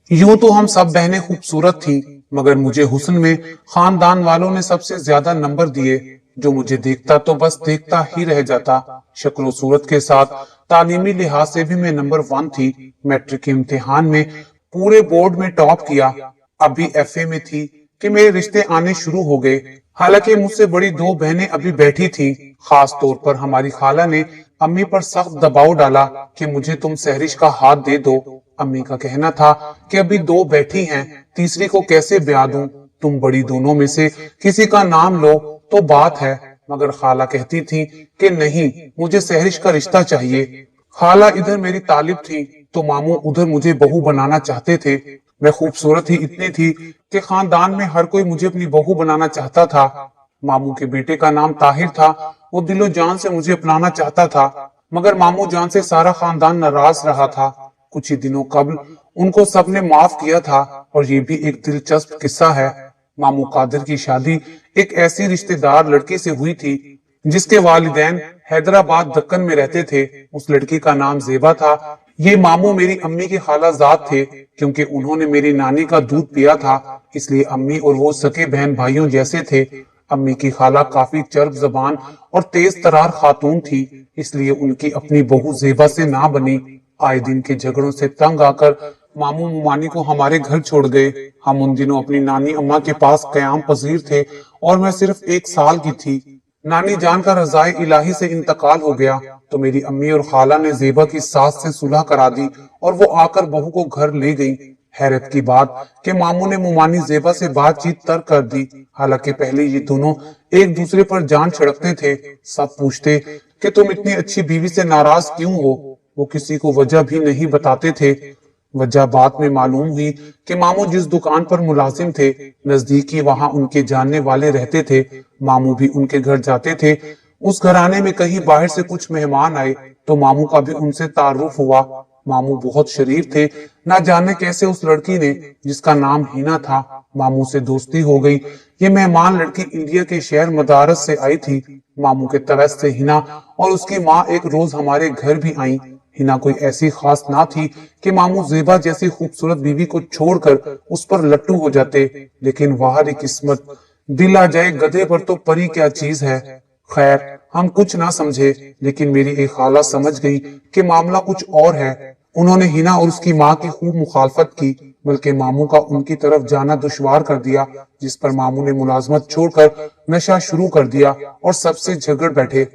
यूं तो हम सब बहनें खूबसूरत थीं, मगर मुझे हुस्न में खानदान वालों ने सबसे ज्यादा नंबर दिए। जो मुझे देखता तो बस देखता ही रह जाता। शक्ल सूरत के साथ तालीमी लिहाज से भी मैं नंबर 1 थी। मैट्रिक के इम्तिहान में पूरे बोर्ड में टॉप किया। अभी एफए में थी कि मेरे रिश्ते आने शुरू हो गए। हालांकि मुझसे बड़ी 2 बहनें अभी बैठी थीं। खास तौर पर हमारी खाला ने अम्मी पर सख्त दबाव डाला कि मुझे तुम सहरिश का हाथ दे दो। अम्मी का कहना था कि अभी 2 बैठी हैं, तीसरी को कैसे ब्याह दूं? तुम बड़ी दोनों में से किसी का नाम लो तो बात है। मगर खाला कहती थी कि नहीं, मुझे सहरिश का रिश्ता चाहिए। खाला इधर मेरी तालिब थी तो मामू उधर मुझे बहू बनाना चाहते थे। मैं खूबसूरत ही इतनी थी कि खानदान में हर कोई मुझे अपनी बहू बनाना चाहता था। मामू के बेटे का नाम ताहिर था। वो दिलो जान से मुझे अपनाना चाहता था, मगर मामू जान से सारा खानदान नाराज रहा था। कुछ ही दिनों कबल उनको सबने माफ किया था। और ये भी एक दिलचस्प किस्सा है। मामू कादिर की शादी एक ऐसी रिश्तेदार लड़की से हुई थी जिसके वालिदैन हैदराबाद दक्कन में रहते थे। उस लड़की का नाम जेबा था। ये मामू मेरी अम्मी के खालाजाद थे। क्योंकि उन्होंने मेरी नानी का दूध पिया था, इसलिए अम्मी और वो सके बहन भाइयों जैसे थे। अम्मी की खाला काफी चर्ब जबान और तेज तरार खातून थी, इसलिए उनकी अपनी बहू जेबा से ना बनी। आए दिन के झगड़ों से तंग आकर मामू मुमानी को हमारे घर छोड़ गए। हम उन दिनों अपनी नानी अम्मा के पास कयाम पजीर थे और मैं सिर्फ 1 साल की थी। नानी जान का रजाए इलाही से इंतकाल हो गया तो मेरी अम्मी और खाला ने जेबा की सास से सुलह करा दी और वो आकर बहू को घर ले गई। हैरत की बात कि मामू ने मुमानी जेबा से बातचीत तर्क कर दी। हालांकि पहले ये दोनों एक दूसरे पर जान छिड़कते थे। सब पूछते कि तुम इतनी अच्छी बीवी से नाराज क्यों हो? वो किसी को वजह भी नहीं बताते थे। वजह बाद में मालूम हुई कि मामू जिस दुकान पर मुलाजिम थे, नजदीक ही वहां उनके जानने वाले रहते थे। मामू भी उनके घर जाते थे। उस घराने में कहीं बाहर से कुछ मेहमान आए तो मामू का भी उनसे तारुफ हुआ। मामू बहुत शरीफ थे। ना जाने कैसे उस लड़की ने, जिसका नाम हिना था, मामू से दोस्ती हो गई। ये मेहमान लड़की इंडिया के शहर मदारस से आई थी। मामू के तवस से हिना और उसकी माँ एक रोज हमारे घर भी आई। हिना कोई ऐसी खास ना थी कि मामू जेबा जैसी खूबसूरत बीवी को छोड़कर उस पर लट्टू हो जाते, लेकिन वाहरी किस्मत, दिल आ जाए गधे पर तो परी क्या चीज है। खैर, हम कुछ ना समझे, लेकिन मेरी एक खाला समझ गई कि मामला कुछ और है। उन्होंने हिना और उसकी माँ की खूब मुखालफत की, बल्कि मामू का उनकी तरफ जाना दुश्वार कर दिया, जिस पर मामू ने मुलाजमत छोड़कर नशा शुरू कर दिया और सबसे झगड़ बैठे।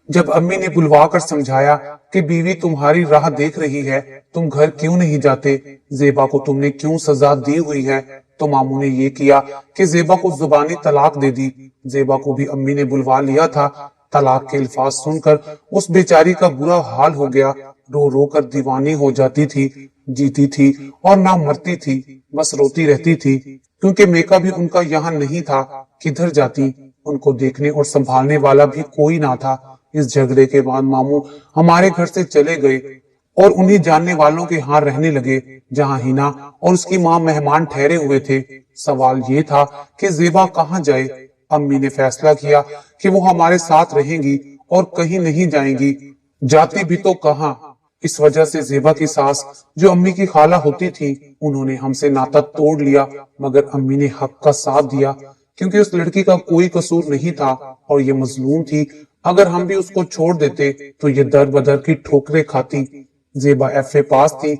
जब अम्मी ने बुलवा कर समझाया कि बीवी तुम्हारी राह देख रही है, तुम घर क्यों नहीं जाते, जेबा को तुमने क्यों सजा दी हुई है, तो मामू ने ये किया कि जेबा को जुबानी तलाक दे दी। जेबा को भी अम्मी ने बुलवा लिया था। तलाक के अल्फाज सुनकर उस बेचारी का बुरा हाल हो गया। रो रो कर दीवानी हो जाती थी, जीती थी और ना मरती थी, बस रोती रहती थी। क्योंकि मेका भी उनका यहाँ नहीं था, किधर जाती? उनको देखने और संभालने वाला भी कोई ना था। इस झगड़े के बाद मामू हमारे घर से चले गए और उन्हीं जानने वालों के यहाँ रहने लगे, जहाँ हिना और उसकी माँ मेहमान ठहरे हुए थे। सवाल ये था कि जेबा कहाँ जाए। अम्मी ने फैसला किया कि वो हमारे साथ रहेंगी और कहीं नहीं जाएंगी। जाती भी तो कहाँ। इस वजह से जेबा की सास, जो अम्मी की खाला होती थी, उन्होंने हमसे नाता तोड़ लिया। मगर अम्मी ने हक का साथ दिया, क्योंकि उस लड़की का कोई कसूर नहीं था और ये मजलूम थी। अगर हम भी उसको छोड़ देते तो ये दर बदर की ठोकरें खाती। जेबा एफए पास थी।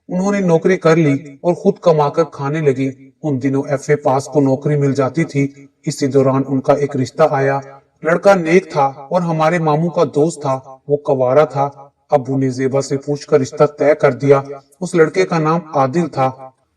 उन्होंने नौकरी कर ली और खुद कमाकर खाने लगी। उन दिनों एफए पास को नौकरी मिल जाती थी। इसी दौरान उनका एक रिश्ता आया। लड़का नेक था और हमारे मामू का दोस्त था। वो कवारा था। अबू ने जेबा से पूछकर रिश्ता तय कर दिया। उस लड़के का नाम आदिल था।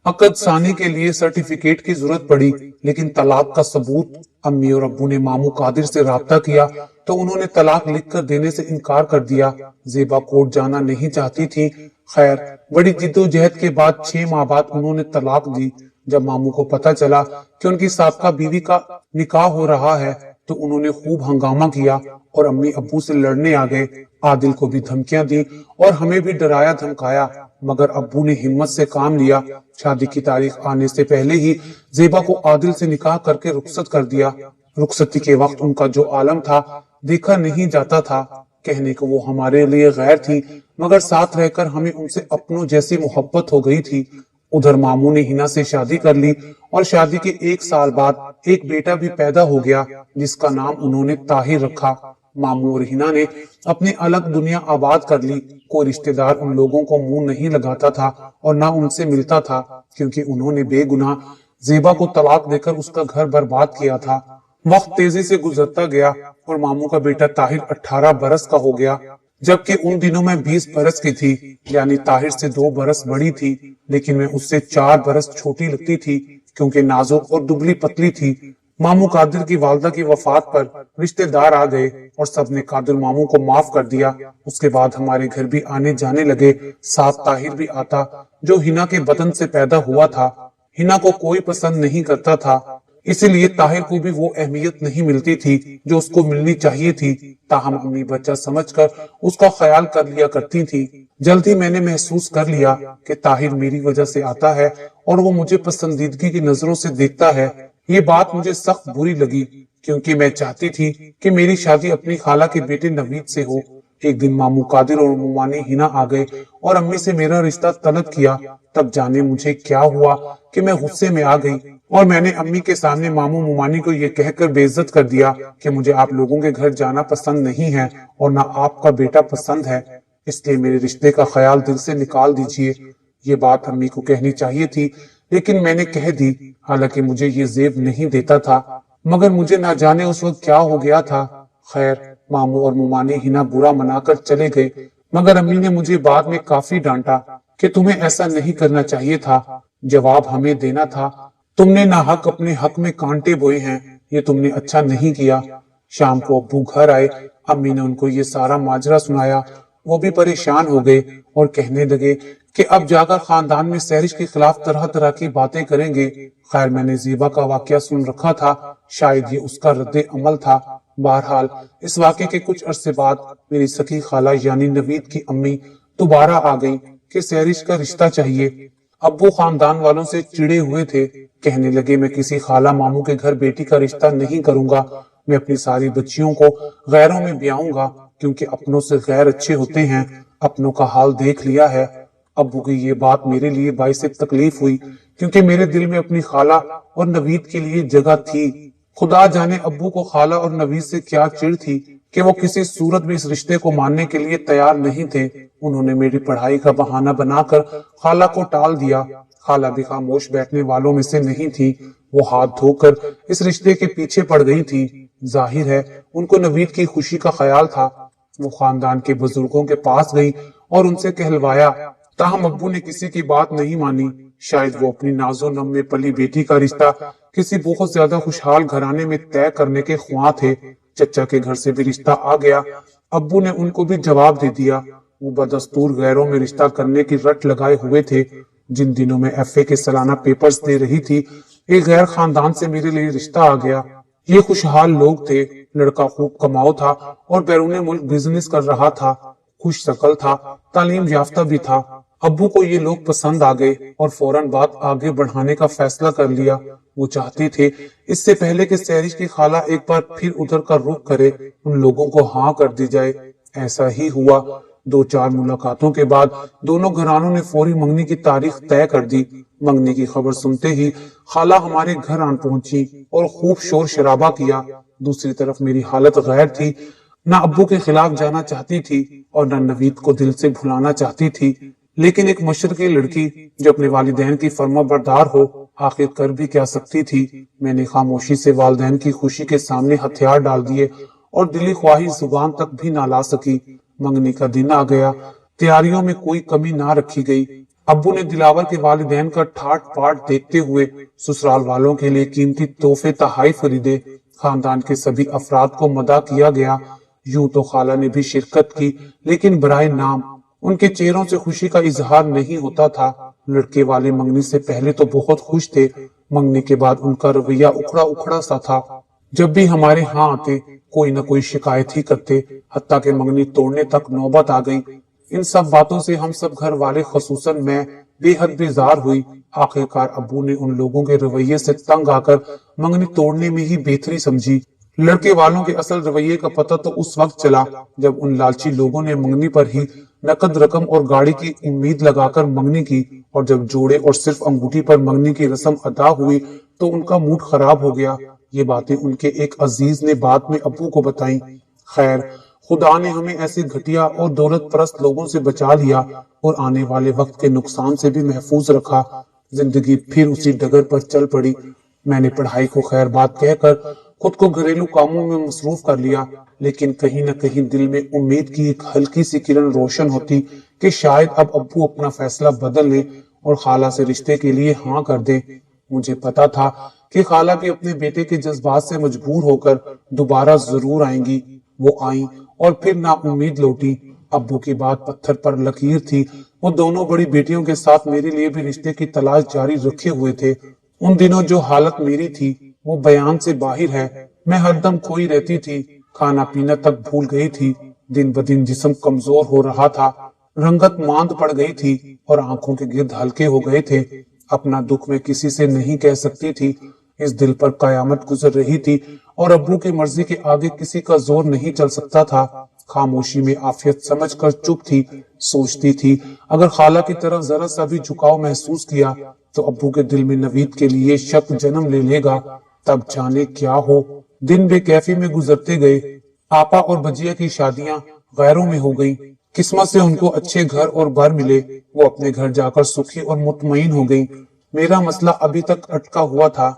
अकद सानी के लिए सर्टिफिकेट की जरूरत पड़ी, लेकिन तलाक का सबूत। अम्मी और अब्बू ने मामू कादिर से राब्ता किया तो उन्होंने तलाक लिख कर देने से इनकार कर दिया। जेबा कोर्ट जाना नहीं चाहती थी। खैर, बड़ी जिद्दोजहद के बाद 6 माह बाद उन्होंने तलाक दी। जब मामू को पता चला कि उनकी साबका बीवी का निकाह हो रहा है तो उन्होंने खूब हंगामा किया और अम्मी अब्बू से लड़ने आ गए। आदिल को भी धमकियां दी और हमें भी डराया धमकाया, मगर अब्बू ने हिम्मत से काम लिया। शादी की तारीख आने से पहले ही जेबा को आदिल से निकाह करके रुखसत कर दिया। रुखसती के वक्त उनका जो आलम था देखा नहीं जाता था। कहने को वो हमारे लिए गैर थी, मगर साथ रहकर हमें उनसे अपनों जैसी मोहब्बत हो गई थी। ادھر ماموں نے ہنا سے شادی کر لی اور شادی کے 1 سال بعد ایک بیٹا بھی پیدا ہو گیا جس کا نام انہوں نے طاہر رکھا۔ ماموں اور ہنا نے اپنی الگ دنیا آباد کر لی۔ کوئی رشتہ دار ان لوگوں کو منہ نہیں لگاتا تھا اور نہ ان سے ملتا تھا، کیونکہ انہوں نے بے گناہ زیبا کو طلاق دے کر اس کا گھر برباد کیا تھا۔ وقت تیزی سے گزرتا گیا اور ماموں کا بیٹا طاہر 18 برس کا ہو گیا، جبکہ ان دنوں میں 20 برس کی تھی، یعنی طاہر سے 2 برس بڑی تھی، لیکن میں اس سے 4 برس چھوٹی لگتی تھی کیونکہ نازک اور دبلی پتلی تھی۔ ماموں قادر کی والدہ کی وفات پر رشتہ دار آ گئے اور سب نے قادر ماموں کو معاف کر دیا۔ اس کے بعد ہمارے گھر بھی آنے جانے لگے، ساتھ طاہر بھی آتا جو ہنا کے بدن سے پیدا ہوا تھا۔ ہنا کو کوئی پسند نہیں کرتا تھا، اسی لیے طاہر کو بھی وہ اہمیت نہیں ملتی تھی جو اس کو ملنی چاہیے تھی، تاہم امی بچہ سمجھ کر اس کا خیال کر لیا کرتی تھی۔ جلدی میں نے محسوس کر لیا کہ طاہر میری وجہ سے آتا ہے اور وہ مجھے پسندیدگی کی نظروں سے دیکھتا ہے۔ یہ بات مجھے سخت بری لگی کیونکہ میں چاہتی تھی کہ میری شادی اپنی خالہ کے بیٹے نوید سے ہو۔ ایک دن ماموں قادر اور ممانی ہنا آ گئے اور امی سے میرا رشتہ طلب کیا۔ تب جانے مجھے کیا ہوا کہ میں غصے میں آ گئی اور میں نے امی کے سامنے ماموں ممانی کو یہ کہہ کر بے عزت کر دیا کہ مجھے آپ لوگوں کے گھر جانا پسند نہیں ہے اور نہ آپ کا بیٹا پسند ہے، اس لیے میرے رشتے کا خیال دل سے نکال دیجئے۔ یہ بات امی کو کہنی چاہیے تھی لیکن میں نے کہہ دی، حالانکہ مجھے یہ زیب نہیں دیتا تھا، مگر مجھے نہ جانے اس وقت کیا ہو گیا تھا۔ خیر، ماموں اور ممانی ہنا برا منا کر چلے گئے، مگر امی نے مجھے بعد میں کافی ڈانٹا کہ تمہیں ایسا نہیں کرنا چاہیے تھا، جواب ہمیں دینا تھا، تم نے ناحق اپنے حق میں کانٹے بوئے ہیں، یہ تم نے اچھا نہیں کیا۔ شام کو ابو گھر آئے، امی نے ان کو یہ سارا ماجرا سنایا۔ وہ بھی پریشان ہو گئے اور کہنے لگے کہ اب جا کر خاندان میں سہرش کے خلاف طرح طرح کی باتیں کریں گے۔ خیر، میں نے زیبا کا واقعہ سن رکھا تھا، شاید یہ اس کا رد عمل تھا۔ بہرحال اس واقعے کے کچھ عرصے بعد میری سکی خالہ یعنی نوید کی امی دوبارہ آ گئی کہ سہرش کا رشتہ چاہیے۔ ابو خاندان والوں سے چڑے ہوئے تھے، کہنے لگے میں کسی خالہ ماموں کے گھر بیٹی کا رشتہ نہیں کروں گا، میں اپنی ساری بچیوں کو غیروں میں بیاؤں گا، کیونکہ اپنوں سے غیر اچھے ہوتے ہیں، اپنوں کا حال دیکھ لیا ہے۔ ابو کی یہ بات میرے لیے باعث تکلیف ہوئی کیونکہ میرے دل میں اپنی خالہ اور نوید کے لیے جگہ تھی۔ خدا جانے ابو کو خالہ اور نوید سے کیا چڑ تھی کہ وہ کسی صورت میں اس رشتے کو ماننے کے لیے تیار نہیں تھے۔ انہوں نے میری پڑھائی کا بہانہ بنا کر خالہ کو ٹال دیا۔ خالہ بھی خاموش بیٹھنے والوں میں سے نہیں تھی، وہ ہاتھ دھو کر اس رشتے کے پیچھے پڑ گئی تھی۔ ظاہر ہے ان کو نوید کی خوشی کا خیال تھا۔ وہ خاندان کے بزرگوں کے پاس گئی اور ان سے کہلوایا، تاہم ابو نے کسی کی بات نہیں مانی۔ شاید وہ اپنی نازو نم میں پلی بیٹی کا رشتہ کسی بہت زیادہ خوشحال گھرانے میں طے کرنے کے خواہاں تھے۔ چچا کے گھر سے بھی رشتہ آ گیا، ابو نے ان کو بھی جواب دے دیا۔ وہ بدستور غیروں میں رشتہ کرنے کی رٹ لگائے ہوئے تھے۔ جن دنوں میں ایف اے کے سالانہ پیپرز دے رہی تھی، ایک غیر خاندان سے میرے لیے رشتہ آ گیا۔ یہ خوشحال لوگ تھے، لڑکا خوب کماؤ تھا اور بیرون ملک بزنس کر رہا تھا، خوش شکل تھا، تعلیم یافتہ بھی تھا۔ ابو کو یہ لوگ پسند آ گئے اور فوراً بات آگے بڑھانے کا فیصلہ کر لیا۔ وہ چاہتے تھے اس سے پہلے کہ سہرش کی خالہ ایک بار پھر ادھر کا رخ کرے، ان لوگوں کو ہاں کر دی جائے۔ ایسا ہی ہوا۔ 2-4 ملاقاتوں کے بعد دونوں گھرانوں نے فوری منگنی کی تاریخ طے کر دی۔ منگنی کی خبر سنتے ہی خالہ ہمارے گھر آن پہنچی اور خوب شور شرابہ کیا۔ دوسری طرف میری حالت غیر تھی، نہ ابو کے خلاف جانا چاہتی تھی اور نہ نوید کو دل سے بھلانا چاہتی تھی، لیکن ایک مشرقی لڑکی جو اپنے والدین کی فرما بردار ہو آخر کر بھی کیا سکتی تھی۔ میں نے خاموشی سے والدین کی خوشی کے سامنے ہتھیار ڈال دیے اور دلی خواہی زبان تک بھی نہ لا سکی۔ منگنی کا دن آ گیا، تیاریوں میں کوئی کمی نہ رکھی گئی۔ ابو نے دلاور کے والدین کا ٹھاٹ پاٹ دیکھتے ہوئے سسرال والوں کے لیے قیمتی تحفے تحائف خریدے۔ خاندان کے سبھی افراد کو مدعا کیا گیا۔ یوں تو خالہ نے بھی شرکت کی، لیکن برائے نام ان کے چہروں سے خوشی کا اظہار نہیں ہوتا تھا۔ لڑکے والے منگنی سے پہلے تو بہت خوش تھے، منگنی کے بعد ان کا رویہ اکھڑا اکھڑا سا تھا۔ جب بھی ہمارے ہاں آتے کوئی نہ کوئی شکایت ہی کرتے، حتیٰ کہ منگنی توڑنے تک نوبت آ گئی۔ ان سب باتوں سے ہم سب گھر والے خصوصاً میں بے حد بیزار ہوئی۔ آخرکار ابو نے ان لوگوں کے رویے سے تنگ آ کر منگنی توڑنے میں ہی بہتری سمجھی۔ لڑکے والوں کے اصل رویے کا پتہ تو اس وقت چلا جب ان لالچی لوگوں نے منگنی پر ہی नकद रकम और गाड़ी की उम्मीद लगाकर मंगनी की, और जब जोड़े और सिर्फ अंगूठी पर मंगनी की रस्म अदा हुई तो उनका मूड खराब हो गया। ये बातें उनके एक अजीज ने बाद में अब्बू को बताई। खैर, खुदा ने हमें ऐसे घटिया और दौलत परस्त लोगों से बचा लिया और आने वाले वक्त के नुकसान से भी महफूज रखा। जिंदगी फिर उसी डगर पर चल पड़ी। मैंने पढ़ाई को खैर बात कहकर खुद को घरेलू कामों में मसरूफ कर लिया, लेकिन कहीं न कहीं दिल में उम्मीद की एक हल्की सी किरण रोशन होती कि शायद अब अब्बू अपना फैसला बदल ले और खाला से रिश्ते के लिए हाँ कर दे। मुझे पता था कि खाला भी अपने बेटे के जज्बात से मजबूर होकर दोबारा जरूर आएंगी। वो आई और फिर ना उम्मीद लौटी। अब्बू की बात पत्थर पर लकीर थी। वो दोनों बड़ी बेटियों के साथ मेरे लिए भी रिश्ते की तलाश जारी रखे हुए थे। उन दिनों जो हालत मेरी थी वो बयान से बाहर है। मैं हरदम खोई रहती थी, खाना पीना तक भूल गई थी। दिन ब दिन जिस्म कमजोर हो रहा था, रंगत मांद पड़ गई थी और आंखों के गिर्द हल्के हो गए थे। अपना दुख मैं किसी से नहीं कह सकती थी। इस दिल पर कयामत गुजर रही थी और अब्बू की मर्जी के आगे किसी का जोर नहीं चल सकता था। खामोशी में आफियत समझकर चुप थी। सोचती थी अगर खाला की तरफ जरा सा भी झुकाव महसूस किया तो अब्बू के दिल में नवीद के लिए शक जन्म ले लेगा। तब जाने क्या हो। दिन बेकैफी में गुजरते गए। आपा और बजिया की शादियां गैरों में हो गई। किस्मत से उनको अच्छे घर और बार मिले। वो अपने घर जाकर सुखी और मुतमईन हो गई। मेरा मसला अभी तक अटका हुआ था।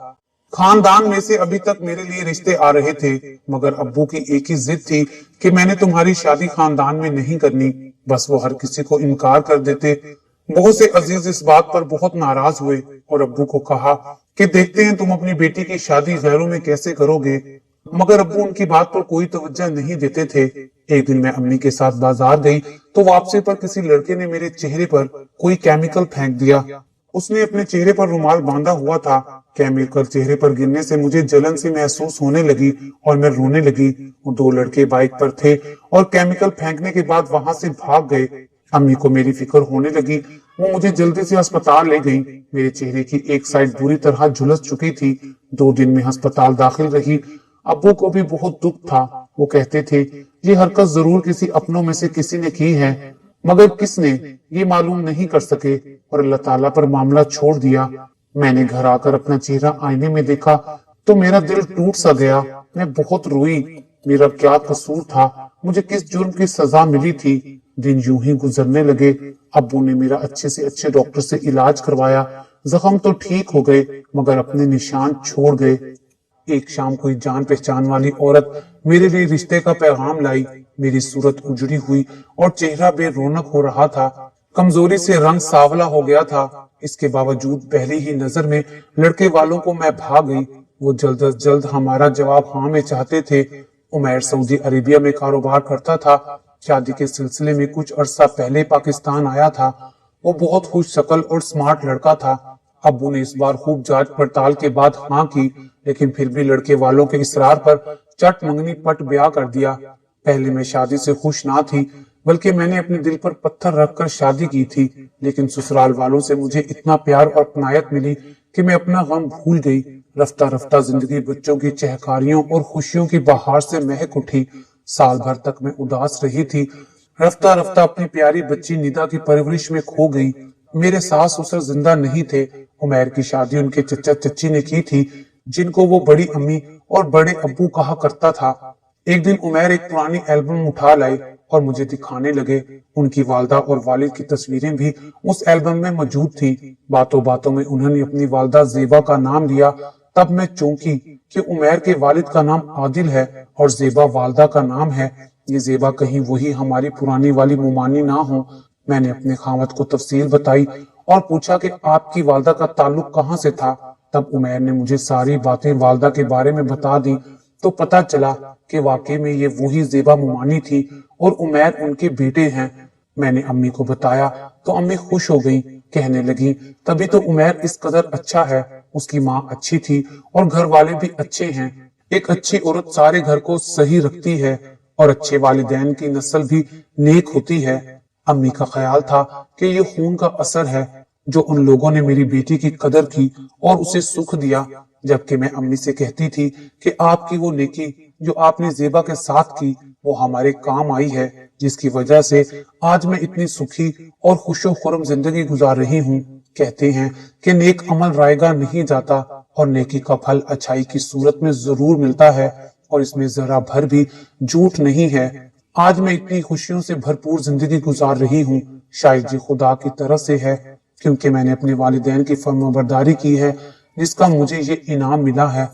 खानदान में से अभी तक मेरे लिए रिश्ते आ रहे थे, मगर अब्बू की एक ही जिद थी कि मैंने तुम्हारी शादी खानदान में नहीं करनी। बस वो हर किसी को इनकार कर देते। बहुत से अजीज इस बात पर बहुत नाराज हुए और अब्बू को कहा कि देखते हैं तुम अपनी बेटी की शादी गैरों में कैसे करोगे। मगर अब्बू उनकी बात पर कोई तवज्जो नहीं देते थे। एक दिन मैं अम्मी के साथ बाजार गई तो वापसी पर किसी लड़के ने मेरे चेहरे पर कोई केमिकल फेंक दिया। उसने अपने चेहरे पर रुमाल बांधा हुआ था। केमिकल चेहरे पर गिरने से मुझे जलन सी महसूस होने लगी और मैं रोने लगी। वो दो लड़के बाइक पर थे और केमिकल फेंकने के बाद वहां से भाग गए। अम्मी को मेरी फिक्र होने लगी। वो मुझे जल्दी से अस्पताल ले गई। मेरे चेहरे की एक साइड बुरी तरह झुलस चुकी थी। 2 दिन में अस्पताल दाखिल रही। अब्बू को भी बहुत दुख था। वो कहते थे ये हरकत जरूर किसी अपनों में से किसी ने की है, मगर किसने ये मालूम नहीं कर सके और अल्लाह ताला पर मामला छोड़ दिया। मैंने घर आकर अपना चेहरा आईने में देखा तो मेरा दिल टूट सा गया। मैं बहुत रोई। मेरा क्या कसूर था? मुझे किस जुर्म की सजा मिली थी? दिन यूं ही गुजरने लगे। अब्बू ने मेरा अच्छे से अच्छे डॉक्टर से इलाज करवाया। जख्म तो ठीक हो गए मगर अपने निशान छोड़ गए। एक शाम कोई जान पहचान वाली औरत मेरे लिए रिश्ते का पैगाम लाई। मेरी सूरत उजड़ी हुई और चेहरा बेरौनक हो रहा था। कमजोरी से रंग सांवला हो गया था। इसके बावजूद पहली ही नजर में लड़के वालों को मैं भाग गई। वो जल्द अज जल्द हमारा जवाब हाँ में चाहते थे। उमैर सऊदी अरेबिया में कारोबार करता था। शादी के सिलसिले में कुछ अरसा पहले पाकिस्तान आया था। वो बहुत खुश शक्ल और स्मार्ट लड़का था। अब्बू ने इस बार खूब जांच पड़ताल के बाद हाँ की, लेकिन फिर भी लड़के वालों के इसरार पर चट मंगनी पट ब्याह कर दिया। पहले मैं शादी से खुश ना थी, बल्कि मैंने अपने दिल पर पत्थर रखकर शादी की थी। लेकिन ससुराल वालों से मुझे इतना प्यार और अपनायत मिली कि मैं अपना गम भूल गई। रफ्ता रफ्ता जिंदगी बच्चों की चहकारियों और खुशियों की बहार से महक उठी। साल भर तक मैं उदास रही थी। रफ्ता रफ्ता अपनी प्यारी बच्ची निदा की परवरिश में खो गई। मेरे सास ससुर जिंदा नहीं थे। उमैर की शादी उनके चचा चच्ची ने की थी, जिनको वो बड़ी अम्मी और बड़े अब्बू कहा करता था। एक दिन उमैर एक पुरानी एल्बम उठा लाए और मुझे दिखाने लगे। उनकी वालदा और वालिद की तस्वीरें भी उस एल्बम में मौजूद थी। बातों बातों में उन्होंने अपनी वालदा जेबा का नाम लिया। तब मैं चौंकी कि उमैर के वालिद का नाम आदिल है और जेबा वालदा का नाम है। ये जेबा कहीं वही हमारी पुरानी वाली मुमानी ना हो। मैंने अपने खामद को तफसील बताई और पूछा कि आपकी वालदा का ताल्लुक कहाँ से था। तब उमैर ने मुझे सारी बातें वालदा के बारे में बता दी तो पता चला कि वाकई में ये वही जेबा मुमानी थी और उमैर उनके बेटे हैं। मैंने अम्मी को बताया तो अम्मी खुश हो गई। कहने लगी तभी तो उमैर इस कदर अच्छा है। उसकी माँ अच्छी थी और घर वाले भी अच्छे हैं। एक अच्छी औरत सारे घर को सही रखती है और अच्छे वालिदैन की नस्ल भी नेक होती है। अम्मी का ख्याल था कि ये खून का असर है जो उन लोगों ने मेरी बेटी की कदर की और उसे सुख दिया। जबकि मैं अम्मी से कहती थी कि आपकी वो नेकी जो आपने जेबा के साथ की वो हमारे काम आई है। جس کی وجہ سے آج میں اتنی سکھی اور خوش و خرم زندگی گزار رہی ہوں۔ کہتے ہیں کہ نیک عمل رائے گاہ نہیں جاتا اور نیکی کا پھل اچھائی کی صورت میں ضرور ملتا ہے، اور اس میں ذرا بھر بھی جھوٹ نہیں ہے۔ آج میں اتنی خوشیوں سے بھرپور زندگی گزار رہی ہوں، شاید یہ خدا کی طرف سے ہے، کیونکہ میں نے اپنے والدین کی فرمانبرداری کی ہے، جس کا مجھے یہ انعام ملا ہے۔